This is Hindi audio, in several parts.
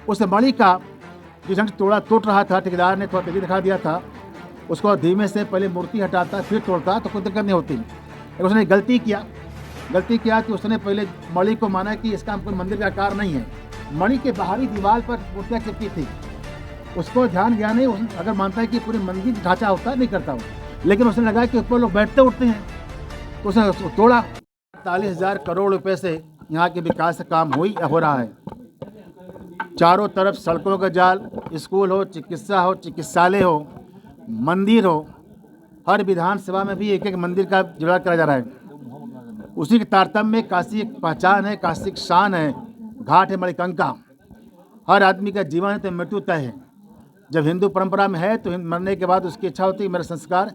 उस मणि का जो जंग टूट रहा था, ठेकेदार ने थोड़ा तेजी दिखा दिया था। उसको धीमे से पहले मूर्ति हटाता फिर तोड़ता तो कोई दिक्कत नहीं होती, लेकिन उसने गलती किया कि उसने पहले मणि को माना कि इसका कोई मंदिर का आकार नहीं है। मणि के बाहरी दीवार पर मूर्तियाँ चिपकी थी, उसको ध्यान गया नहीं। अगर मानता है कि पूरी मंदिर ढांचा होता नहीं करता वो, लेकिन उसने लगा कि ऊपर लोग बैठते उठते हैं तो उसने उसको तोड़ा। 40,000 करोड़ रुपए से यहाँ के विकास का काम हो रहा है। चारों तरफ सड़कों का जाल, स्कूल हो, चिकित्सा हो, चिकित्सालय हो, मंदिर हो, हर विधानसभा में भी एक एक मंदिर का जुड़ा करा जा रहा है। उसी के तारतम्य में काशी एक पहचान है, काशी एक शान है, घाट है मणिकंका। हर आदमी का जीवन है तो मृत्यु तय है। जब हिंदू परंपरा में है तो मरने के बाद उसकी इच्छा होती है मेरा संस्कार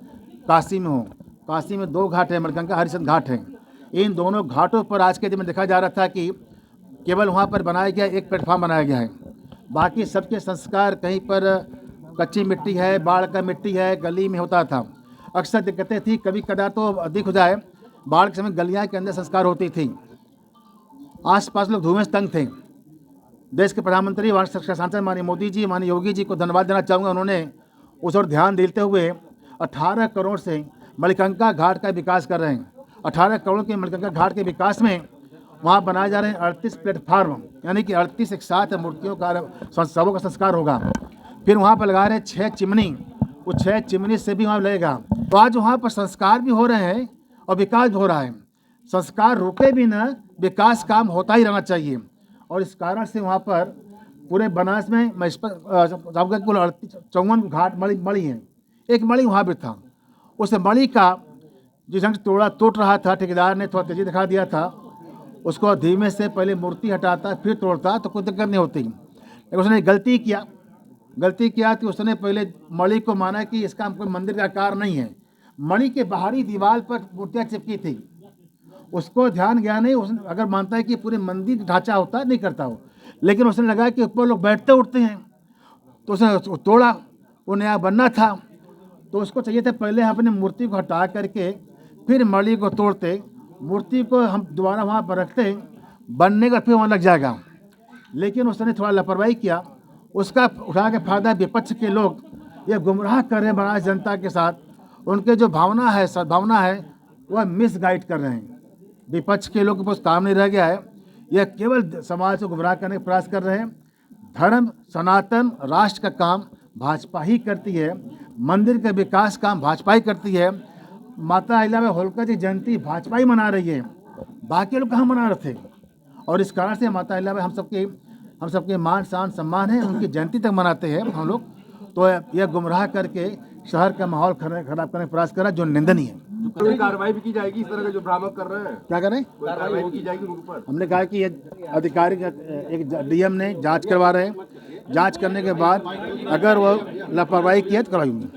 काशी में हो। काशी में 2 घाट है, मणिकंका हरिश्चंद्र घाट है। इन दोनों घाटों पर आज के दिन में देखा जा रहा था कि केवल वहाँ पर बनाया गया एक प्लेटफॉर्म बनाया गया है, बाकी सबके संस्कार कहीं पर कच्ची मिट्टी है, बाढ़ का मिट्टी है, गली में होता था। अक्सर दिक्कतें थी, कभी कदा तो अधिक हो जाए, बाढ़ के समय गलियाँ के अंदर संस्कार होती थी, आसपास लोग धुएं से तंग थे। देश के प्रधानमंत्री सांसद माननीय मोदी जी, माननीय योगी जी को धन्यवाद देना चाहूँगा। उन्होंने उस ओर ध्यान देते हुए 18 करोड़ से मणिकंका घाट का विकास कर रहे हैं। 18 करोड़ के मणिकंका घाट के विकास में वहाँ बनाए जा रहे हैं 38 प्लेटफार्म, यानी कि 38 एक साथ मूर्तियों का सबों का संस्कार होगा। फिर वहाँ पर लगा रहे हैं 6 चिमनी, वो 6 चिमनी से भी वहाँ लगेगा। तो आज वहाँ पर संस्कार भी हो रहे हैं और विकास भी हो रहा है। संस्कार रुके भी ना, विकास काम होता ही रहना चाहिए। और इस कारण से वहाँ पर पूरे बनारस में मैं इस पर कुल 54 घाट मणि हैं। एक मणि वहाँ भी था। उस मणि का जो जंग टूट रहा था, ठेकेदार ने थोड़ा तेजी दिखा दिया था। उसको धीमे से पहले मूर्ति हटाता फिर तोड़ता तो कोई दिक्कत नहीं होती, लेकिन उसने गलती किया कि उसने पहले मणि को माना कि इसका कोई मंदिर का आकार नहीं है। मणि के बाहरी दीवार पर मूर्तियाँ चिपकी थी, उसको ध्यान गया नहीं। अगर मानता है कि पूरे मंदिर ढांचा होता नहीं करता वो, लेकिन उसने लगा कि ऊपर लोग बैठते उठते हैं तो उसने उसको तोड़ा। वो नया बनना था तो उसको चाहिए था पहले अपनी मूर्ति को हटा करके फिर मणि को तोड़ते, मूर्ति को हम दोबारा वहाँ पर रखते, बनने का फिर वहाँ लग जाएगा। लेकिन उसने थोड़ा लापरवाही किया, उसका उठा के फायदा विपक्ष के लोग ये गुमराह कर रहे हैं बनारस जनता के साथ। उनके जो भावना है, सद्भावना है, वह मिसगाइड कर रहे हैं। विपक्ष के लोग के पास काम नहीं रह गया है, यह केवल समाज को गुमराह करने का प्रयास कर रहे हैं। धर्म, सनातन, राष्ट्र का काम भाजपा ही करती है, मंदिर का विकास काम भाजपा ही करती है। माता अहिल्याबाई होलकर जी जयंती भाजपा ही मना रही है, बाकी लोग कहाँ मना रहे थे। और इस कारण से माता अहिल्याबाई हम सबके मान शान सम्मान है, उनकी जयंती तक मनाते हैं हम लोग। तो यह गुमराह करके शहर का माहौल खराब करने का प्रयास कर रहा है, जो निंदनीय है। कार्रवाई भी की जाएगी इस तरह का जो भ्रामक कर रहे हैं? क्या करें? कार्रवाई की जाएगी उन पर? हमने कहा कि ये अधिकारी एक डीएम ने जांच करवा रहे हैं, जांच करने के बाद अगर वो लापरवाही किया तो करवाएंगे।